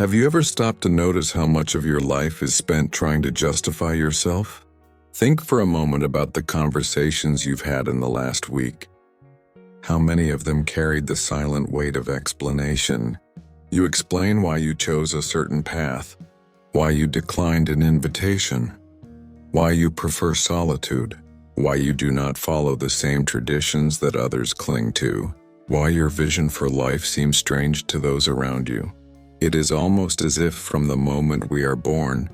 Have you ever stopped to notice how much of your life is spent trying to justify yourself? Think for a moment about the conversations you've had in the last week. How many of them carried the silent weight of explanation? You explain why you chose a certain path, why you declined an invitation, why you prefer solitude, why you do not follow the same traditions that others cling to, why your vision for life seems strange to those around you. It is almost as if from the moment we are born,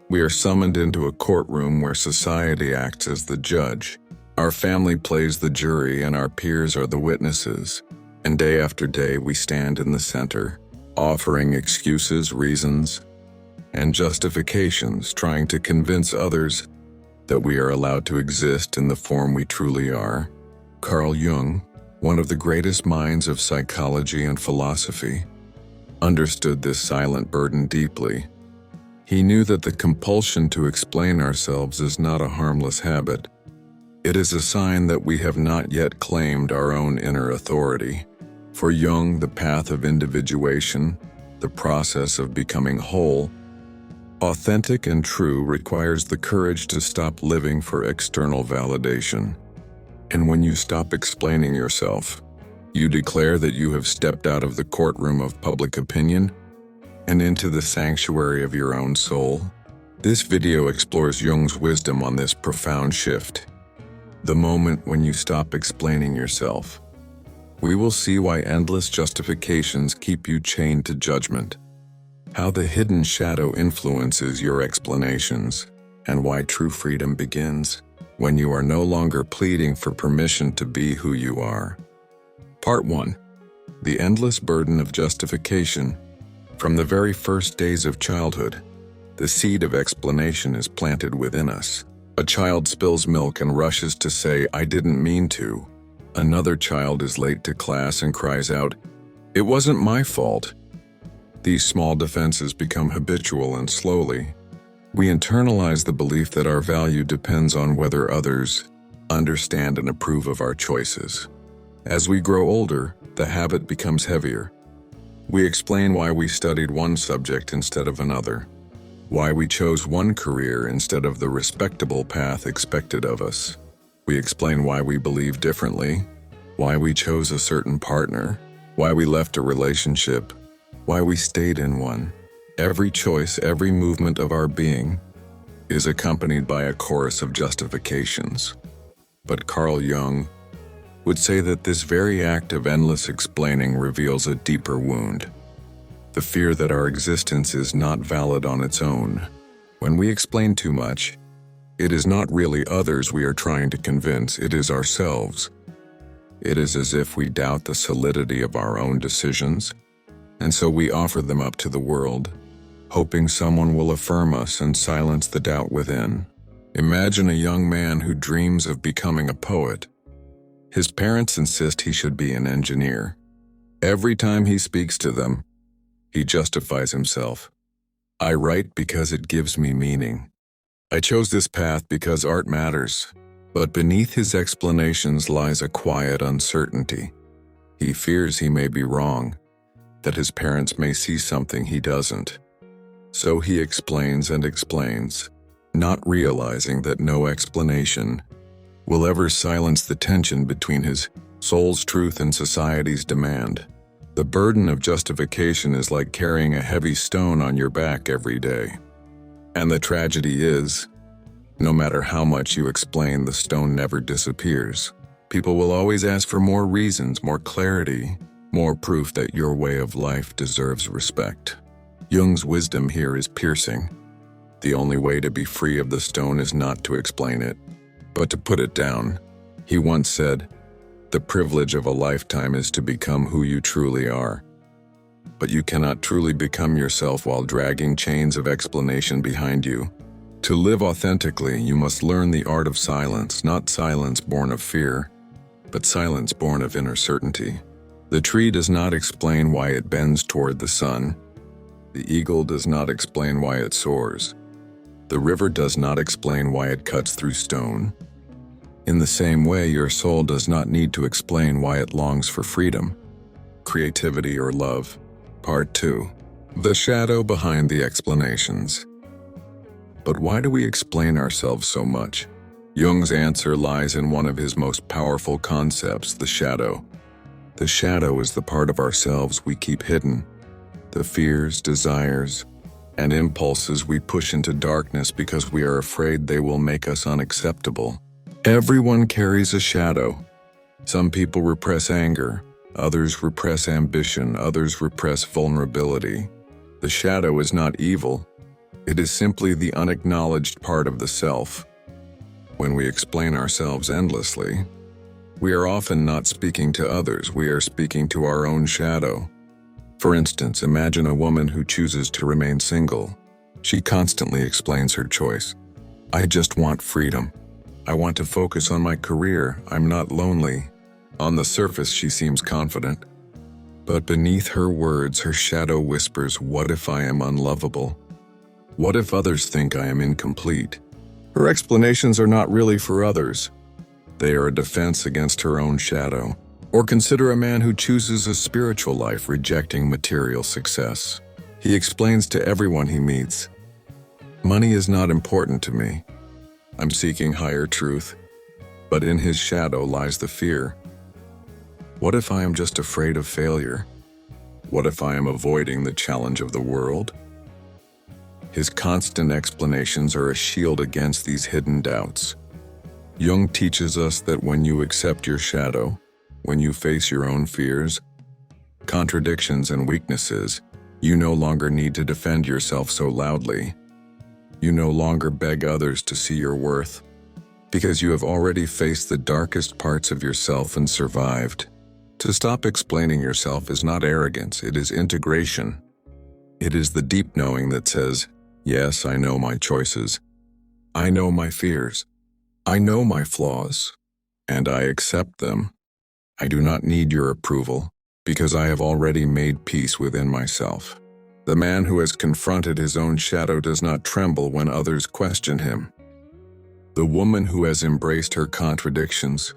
we are summoned into a courtroom where society acts as the judge. Our family plays the jury and our peers are the witnesses. And day after day we stand in the center, offering excuses, reasons, and justifications, trying to convince others that we are allowed to exist in the form we truly are. Carl Jung, one of the greatest minds of psychology and philosophy, understood this silent burden deeply. He knew that the compulsion to explain ourselves is not a harmless habit. It is a sign that we have not yet claimed our own inner authority. For Jung, the path of individuation, the process of becoming whole, authentic and true, requires the courage to stop living for external validation. And when you stop explaining yourself, you declare that you have stepped out of the courtroom of public opinion and into the sanctuary of your own soul. This video explores Jung's wisdom on this profound shift. The moment when you stop explaining yourself. We will see why endless justifications keep you chained to judgment, how the hidden shadow influences your explanations, and why true freedom begins when you are no longer pleading for permission to be who you are. Part 1. The endless burden of justification. From the very first days of childhood, the seed of explanation is planted within us. A child spills milk and rushes to say, "I didn't mean to." Another child is late to class and cries out, "It wasn't my fault." These small defenses become habitual, and slowly, we internalize the belief that our value depends on whether others understand and approve of our choices. As we grow older, the habit becomes heavier. We explain why we studied one subject instead of another, why we chose one career instead of the respectable path expected of us. We explain why we believe differently, why we chose a certain partner, why we left a relationship, why we stayed in one. Every choice, every movement of our being is accompanied by a chorus of justifications. But Carl Jung would say that this very act of endless explaining reveals a deeper wound. The fear that our existence is not valid on its own. When we explain too much, it is not really others we are trying to convince, it is ourselves. It is as if we doubt the solidity of our own decisions, and so we offer them up to the world, hoping someone will affirm us and silence the doubt within. Imagine a young man who dreams of becoming a poet. His parents insist he should be an engineer. Every time he speaks to them, he justifies himself. "I write because it gives me meaning. I chose this path because art matters." But beneath his explanations lies a quiet uncertainty. He fears he may be wrong, that his parents may see something he doesn't. So he explains and explains, not realizing that no explanation will ever silence the tension between his soul's truth and society's demand. The burden of justification is like carrying a heavy stone on your back every day. And the tragedy is, no matter how much you explain, the stone never disappears. People will always ask for more reasons, more clarity, more proof that your way of life deserves respect. Jung's wisdom here is piercing. The only way to be free of the stone is not to explain it, but to put it down. He once said, "The privilege of a lifetime is to become who you truly are." But you cannot truly become yourself while dragging chains of explanation behind you. To live authentically, you must learn the art of silence, not silence born of fear, but silence born of inner certainty. The tree does not explain why it bends toward the sun. The eagle does not explain why it soars. The river does not explain why it cuts through stone. In the same way, your soul does not need to explain why it longs for freedom, creativity, or love. Part 2. The shadow behind the explanations. But why do we explain ourselves so much? Jung's answer lies in one of his most powerful concepts, the shadow. The shadow is the part of ourselves we keep hidden, the fears, desires, and impulses we push into darkness because we are afraid they will make us unacceptable. Everyone carries a shadow. Some people repress anger, others repress ambition, others repress vulnerability. The shadow is not evil. It is simply the unacknowledged part of the self. When we explain ourselves endlessly, we are often not speaking to others, we are speaking to our own shadow. For instance, imagine a woman who chooses to remain single. She constantly explains her choice. I just want freedom. I want to focus on my career. I'm not lonely. On the surface, she seems confident. But beneath her words, her shadow whispers, what if I am unlovable? What if others think I am incomplete? Her explanations are not really for others. They are a defense against her own shadow. Or consider a man who chooses a spiritual life, rejecting material success. He explains to everyone he meets, money is not important to me. I'm seeking higher truth. But in his shadow lies the fear. What if I am just afraid of failure? What if I am avoiding the challenge of the world? His constant explanations are a shield against these hidden doubts. Jung teaches us that when you accept your shadow, when you face your own fears, contradictions, and weaknesses, you no longer need to defend yourself so loudly. You no longer beg others to see your worth, because you have already faced the darkest parts of yourself and survived. To stop explaining yourself is not arrogance, it is integration. It is the deep knowing that says, yes, I know my choices. I know my fears. I know my flaws, and I accept them. I do not need your approval, because I have already made peace within myself. The man who has confronted his own shadow does not tremble when others question him. The woman who has embraced her contradictions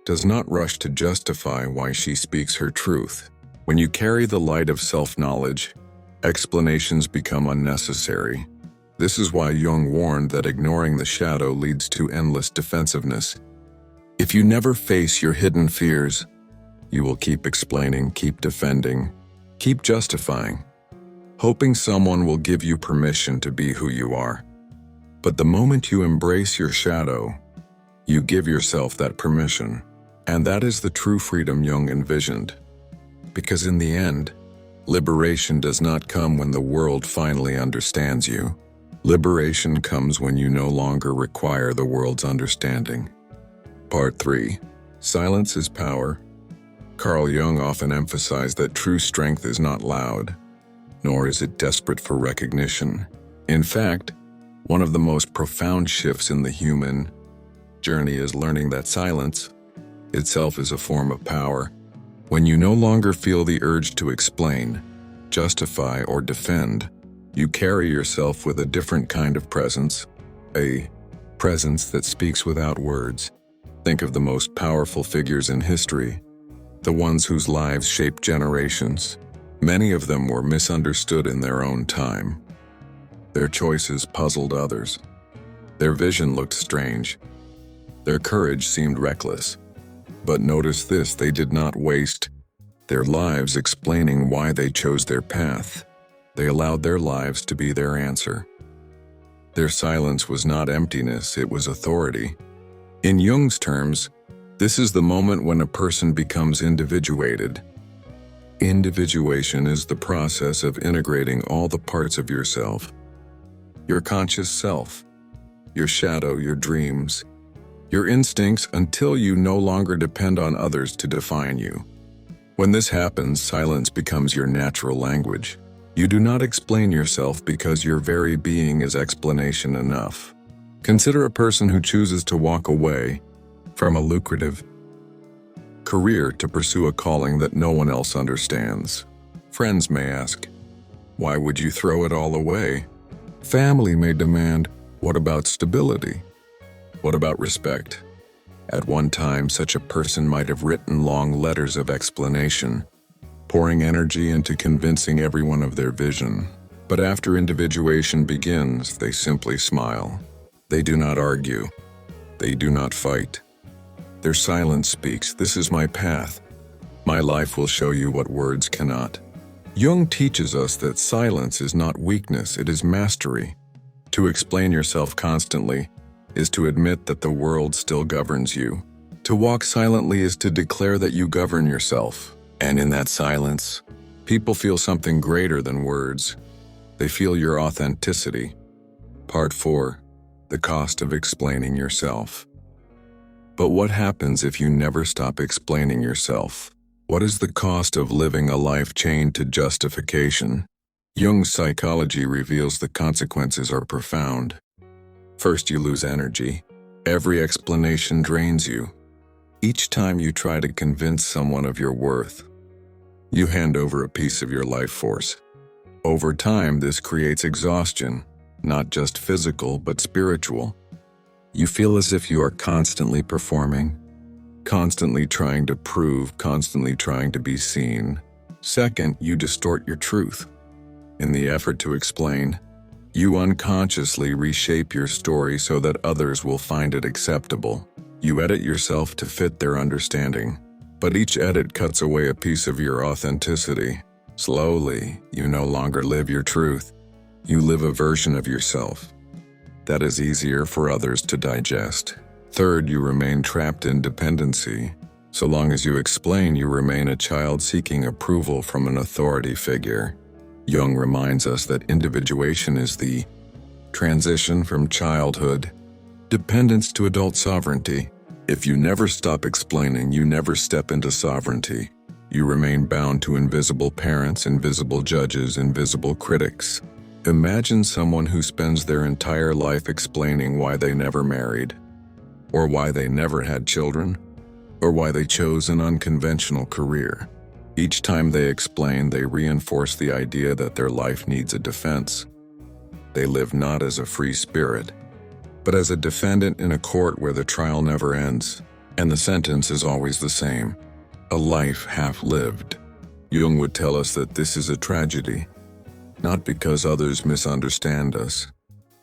does not rush to justify why she speaks her truth. When you carry the light of self-knowledge, explanations become unnecessary. This is why Jung warned that ignoring the shadow leads to endless defensiveness. If you never face your hidden fears, you will keep explaining, keep defending, keep justifying, hoping someone will give you permission to be who you are. But the moment you embrace your shadow, you give yourself that permission. And that is the true freedom Jung envisioned. Because in the end, liberation does not come when the world finally understands you. Liberation comes when you no longer require the world's understanding. Part 3. Silence is power. Carl Jung often emphasized that true strength is not loud, nor is it desperate for recognition. In fact, one of the most profound shifts in the human journey is learning that silence itself is a form of power. When you no longer feel the urge to explain, justify, or defend, you carry yourself with a different kind of presence, a presence that speaks without words. Think of the most powerful figures in history, the ones whose lives shaped generations. Many of them were misunderstood in their own time. Their choices puzzled others. Their vision looked strange. Their courage seemed reckless. But notice this, they did not waste their lives explaining why they chose their path. They allowed their lives to be their answer. Their silence was not emptiness, it was authority. In Jung's terms, this is the moment when a person becomes individuated. Individuation is the process of integrating all the parts of yourself. Your conscious self, your shadow, your dreams, your instincts, until you no longer depend on others to define you. When this happens, silence becomes your natural language. You do not explain yourself because your very being is explanation enough. Consider a person who chooses to walk away from a lucrative career to pursue a calling that no one else understands. Friends may ask, why would you throw it all away? Family may demand, what about stability? What about respect? At one time, such a person might have written long letters of explanation. pouring energy into convincing everyone of their vision. But after individuation begins, they simply smile. They do not argue. They do not fight. Their silence speaks, "This is my path. My life will show you what words cannot." Jung teaches us that silence is not weakness, it is mastery. To explain yourself constantly is to admit that the world still governs you. To walk silently is to declare that you govern yourself. And in that silence, people feel something greater than words. They feel your authenticity. Part 4. The cost of explaining yourself. But what happens if you never stop explaining yourself? What is the cost of living a life chained to justification? Jung's psychology reveals the consequences are profound. First, you lose energy. Every explanation drains you. Each time you try to convince someone of your worth, you hand over a piece of your life force. Over time, this creates exhaustion, not just physical, but spiritual. You feel as if you are constantly performing, constantly trying to prove, constantly trying to be seen. Second, you distort your truth. In the effort to explain, you unconsciously reshape your story so that others will find it acceptable. You edit yourself to fit their understanding, but each edit cuts away a piece of your authenticity. Slowly, you no longer live your truth. You live a version of yourself that is easier for others to digest. Third, you remain trapped in dependency. So long as you explain, you remain a child seeking approval from an authority figure. Jung reminds us that individuation is the transition from childhood dependence to adult sovereignty. If you never stop explaining, you never step into sovereignty. You remain bound to invisible parents, invisible judges, invisible critics. Imagine someone who spends their entire life explaining why they never married, or why they never had children, or why they chose an unconventional career. Each time they explain, they reinforce the idea that their life needs a defense. They live not as a free spirit, but as a defendant in a court where the trial never ends, and the sentence is always the same: a life half-lived. Jung would tell us that this is a tragedy, not because others misunderstand us,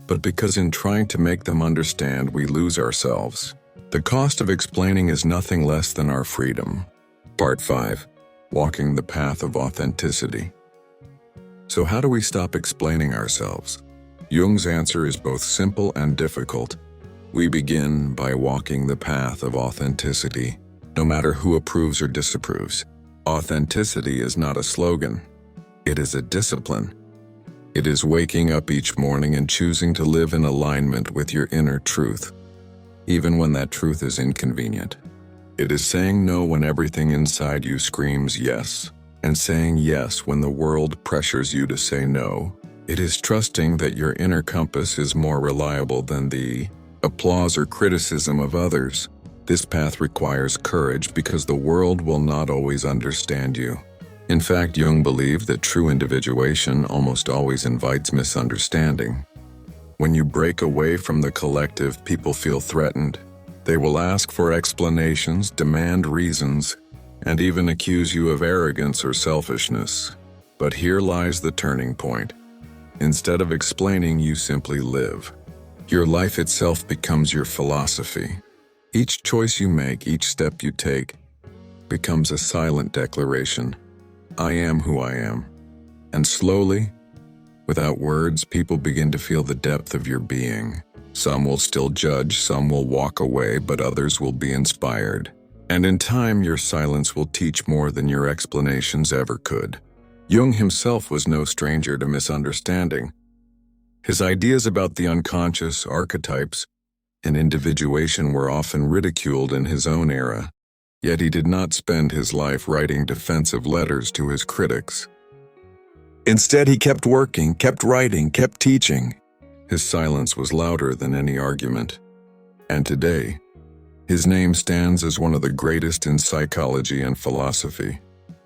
but because in trying to make them understand, we lose ourselves. The cost of explaining is nothing less than our freedom. Part 5. Walking the path of authenticity. So how do we stop explaining ourselves? Jung's answer is both simple and difficult. We begin by walking the path of authenticity, no matter who approves or disapproves. Authenticity is not a slogan. It is a discipline. It is waking up each morning and choosing to live in alignment with your inner truth, even when that truth is inconvenient. It is saying no when everything inside you screams yes, and saying yes when the world pressures you to say no. It is trusting that your inner compass is more reliable than the applause or criticism of others. This path requires courage because the world will not always understand you. In fact, Jung believed that true individuation almost always invites misunderstanding. When you break away from the collective, people feel threatened. They will ask for explanations, demand reasons, and even accuse you of arrogance or selfishness. But here lies the turning point. Instead of explaining, you simply live. Your life itself becomes your philosophy. Each choice you make, each step you take, becomes a silent declaration. I am who I am. And slowly, without words, people begin to feel the depth of your being. Some will still judge, some will walk away, but others will be inspired. And in time, your silence will teach more than your explanations ever could. Jung himself was no stranger to misunderstanding. His ideas about the unconscious, archetypes, and individuation were often ridiculed in his own era. Yet he did not spend his life writing defensive letters to his critics. Instead, he kept working, kept writing, kept teaching. His silence was louder than any argument. And today, his name stands as one of the greatest in psychology and philosophy.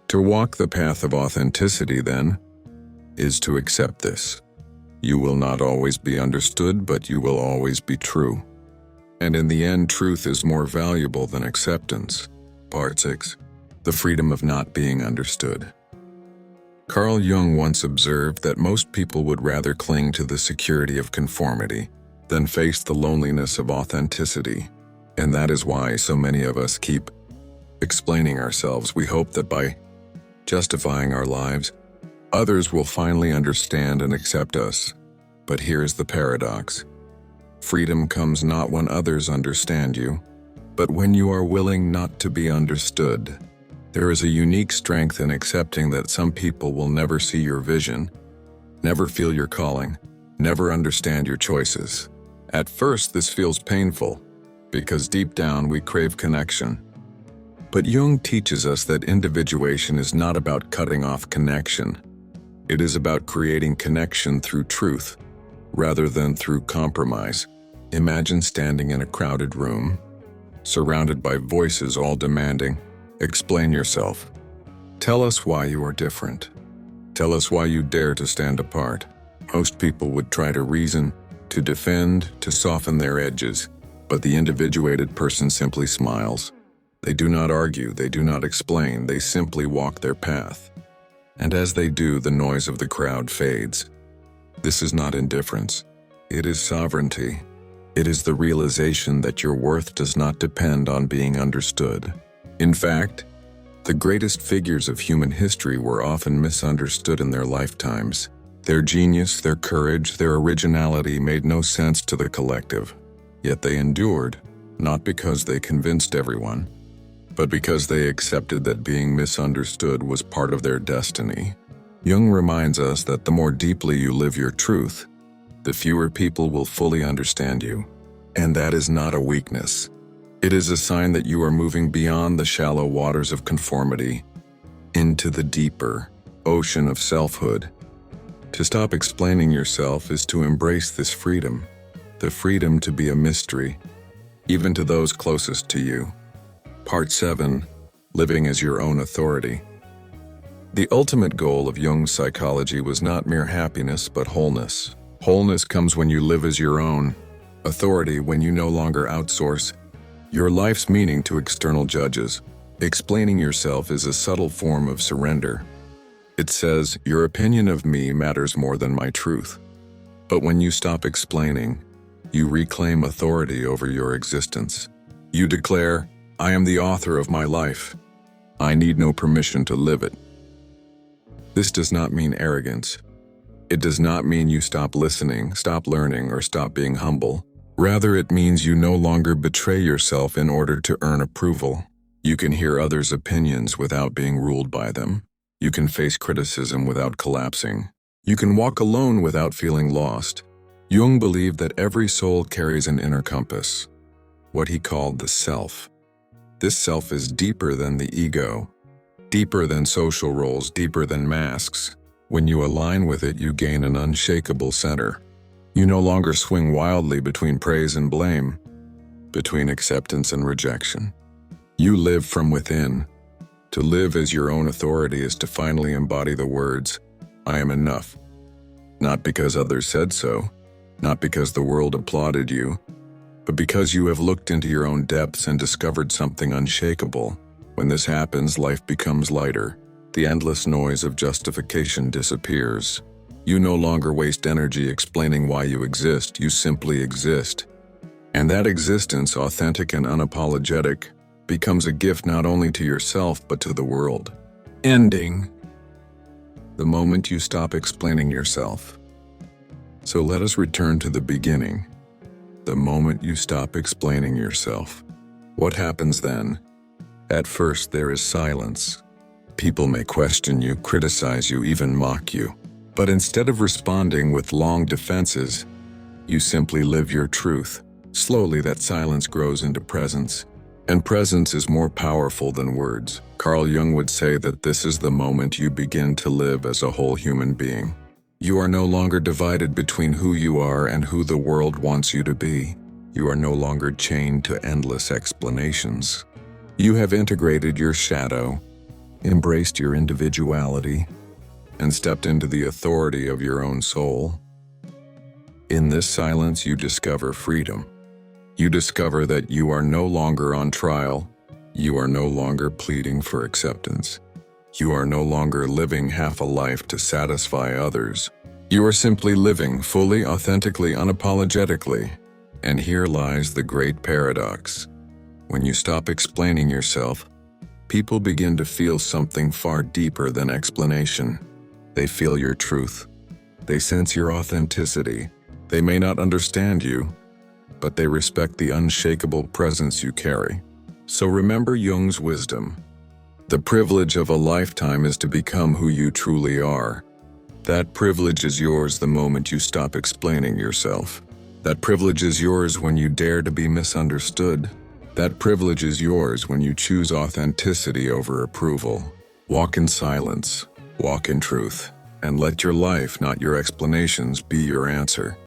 To walk the path of authenticity, then, is to accept this. You will not always be understood, but you will always be true. And in the end, truth is more valuable than acceptance. Part 6. The freedom of not being understood. Carl Jung once observed that most people would rather cling to the security of conformity than face the loneliness of authenticity. And that is why so many of us keep explaining ourselves. We hope that by justifying our lives, others will finally understand and accept us. But here's the paradox. Freedom comes not when others understand you, but when you are willing not to be understood. There is a unique strength in accepting that some people will never see your vision, never feel your calling, never understand your choices. At first, this feels painful, because deep down we crave connection. But Jung teaches us that individuation is not about cutting off connection. It is about creating connection through truth, rather than through compromise. Imagine standing in a crowded room, surrounded by voices all demanding, "Explain yourself. Tell us why you are different. Tell us why you dare to stand apart." Most people would try to reason, to defend, to soften their edges, but the individuated person simply smiles. They do not argue, they do not explain, they simply walk their path. And as they do, the noise of the crowd fades. This is not indifference. It is sovereignty. It is the realization that your worth does not depend on being understood. In fact, the greatest figures of human history were often misunderstood in their lifetimes. Their genius, their courage, their originality made no sense to the collective. Yet they endured, not because they convinced everyone, but because they accepted that being misunderstood was part of their destiny. Jung reminds us that the more deeply you live your truth, the fewer people will fully understand you. And that is not a weakness. It is a sign that you are moving beyond the shallow waters of conformity into the deeper ocean of selfhood. To stop explaining yourself is to embrace this freedom, the freedom to be a mystery, even to those closest to you. Part 7. Living as your own authority. The ultimate goal of Jung's psychology was not mere happiness, but wholeness. Wholeness comes when you live as your own authority, when you no longer outsource your life's meaning to external judges. Explaining yourself is a subtle form of surrender. It says, "Your opinion of me matters more than my truth." But when you stop explaining, you reclaim authority over your existence. You declare, "I am the author of my life. I need no permission to live it." This does not mean arrogance. It does not mean you stop listening, stop learning, or stop being humble. Rather, it means you no longer betray yourself in order to earn approval. You can hear others' opinions without being ruled by them. You can face criticism without collapsing. You can walk alone without feeling lost. Jung believed that every soul carries an inner compass, what he called the self. This self is deeper than the ego, deeper than social roles, deeper than masks. When you align with it, you gain an unshakable center. You no longer swing wildly between praise and blame, between acceptance and rejection. You live from within. To live as your own authority is to finally embody the words, "I am enough." Not because others said so, not because the world applauded you, but because you have looked into your own depths and discovered something unshakable. When this happens, life becomes lighter. The endless noise of justification disappears. You no longer waste energy explaining why you exist, you simply exist. And that existence, authentic and unapologetic, becomes a gift not only to yourself but to the world. Ending. The moment you stop explaining yourself. So let us return to the beginning. The moment you stop explaining yourself. What happens then? At first, there is silence. People may question you, criticize you, even mock you. But instead of responding with long defenses, you simply live your truth. Slowly, that silence grows into presence. And presence is more powerful than words. Carl Jung would say that this is the moment you begin to live as a whole human being. You are no longer divided between who you are and who the world wants you to be. You are no longer chained to endless explanations. You have integrated your shadow, embraced your individuality, and stepped into the authority of your own soul. In this silence, you discover freedom. You discover that you are no longer on trial. You are no longer pleading for acceptance. You are no longer living half a life to satisfy others. You are simply living fully, authentically, unapologetically. And here lies the great paradox. When you stop explaining yourself, people begin to feel something far deeper than explanation. They feel your truth. They sense your authenticity. They may not understand you, but they respect the unshakable presence you carry. So remember Jung's wisdom. The privilege of a lifetime is to become who you truly are. That privilege is yours the moment you stop explaining yourself. That privilege is yours when you dare to be misunderstood. That privilege is yours when you choose authenticity over approval. Walk in silence, walk in truth, and let your life, not your explanations, be your answer.